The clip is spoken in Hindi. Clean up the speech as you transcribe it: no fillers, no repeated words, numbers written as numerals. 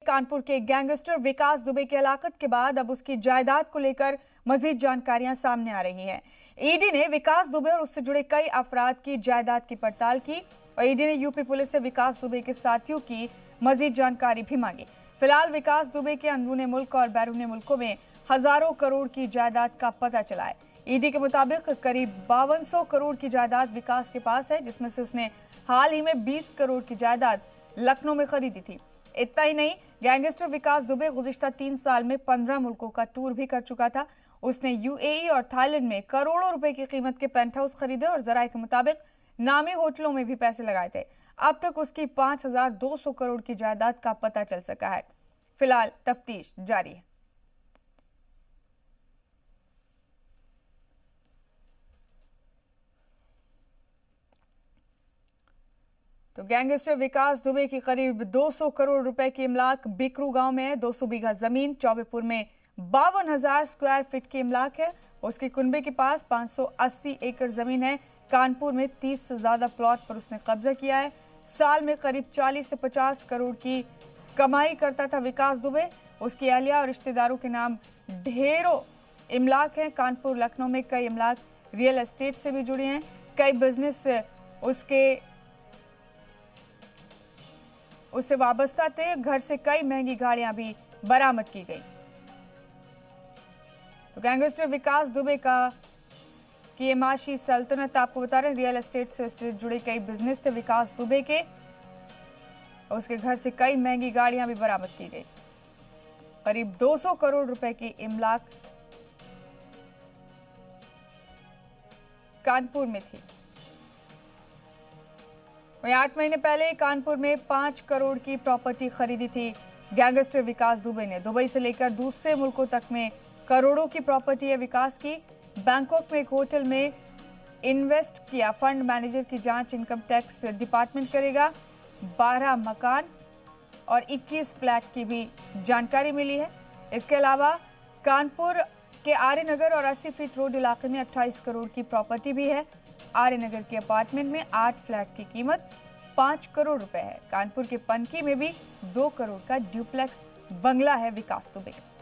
कानपुर के गैंगस्टर विकास दुबे की हलाकत के बाद अब उसकी जायदाद को लेकर मजीद जानकारियां सामने आ रही हैं। ईडी ने विकास दुबे और उससे जुड़े कई अफराद की जायदाद की पड़ताल की और ईडी ने यूपी पुलिस से विकास दुबे के साथियों की मजीद जानकारी भी मांगी। फिलहाल विकास दुबे के अंदरूनी मुल्क और बैरूनी मुल्कों में हजारों करोड़ की जायदाद का पता चला है। ईडी के मुताबिक करीब 5200 करोड़ की जायदाद विकास के पास है, जिसमें से उसने हाल ही में 20 करोड़ की जायदाद लखनऊ में खरीदी थी। इतना ही नहीं, गैंगस्टर विकास दुबे गुज़िश्ता 3 साल में 15 मुल्कों का टूर भी कर चुका था। उसने यूएई और थाईलैंड में करोड़ों रुपए की कीमत के पेंट हाउस खरीदे और जराये के मुताबिक नामी होटलों में भी पैसे लगाए थे। अब तक उसकी 5200 करोड़ की जायदाद का पता चल सका है। फिलहाल तफ्तीश जारी है। तो गैंगस्टर विकास दुबे की करीब 200 करोड़ रुपए की इमलाक बिकरू गांव में है। 200 बीघा जमीन, चौबेपुर में 52,000 स्क्वायर फीट की इमलाक है। उसके कुनबे के पास 580 एकड़ जमीन है। कानपुर में 30 से ज्यादा प्लॉट पर उसने कब्जा किया है। साल में करीब 40 से 50 करोड़ की कमाई करता था विकास दुबे। उसकी अहलिया और रिश्तेदारों के नाम ढेरों इमलाक हैं। कानपुर, लखनऊ में कई इमलाक रियल एस्टेट से भी जुड़ी हैं। कई बिजनेस उससे वाबस्ता थे। घर से कई महंगी गाड़ियां भी बरामद की गई। तो गैंगस्टर विकास दुबे की ये माशी सल्तनत आपको बता रहे हैं। रियल एस्टेट से उससे जुड़े कई बिजनेस थे विकास दुबे के। उसके घर से कई महंगी गाड़ियां भी बरामद की गई। करीब 200 करोड़ रुपए की इमलाक कानपुर में थी। 8 महीने पहले कानपुर में 5 करोड़ की प्रॉपर्टी खरीदी थी गैंगस्टर विकास दुबे ने। दुबई से लेकर दूसरे मुल्कों तक में करोड़ों की प्रॉपर्टी है विकास की। बैंकॉक में एक होटल में इन्वेस्ट किया फंड मैनेजर की जांच इनकम टैक्स डिपार्टमेंट करेगा। 12 मकान और 21 फ्लैट की भी जानकारी मिली है। इसके अलावा कानपुर के आर्य नगर और 80 फीट रोड इलाके में 28 करोड़ की प्रॉपर्टी भी है। आर्य नगर के अपार्टमेंट में 8 फ्लैट्स की कीमत 5 करोड़ रुपए है। कानपुर के पनकी में भी 2 करोड़ का ड्यूप्लेक्स बंगला है विकास दुबे का।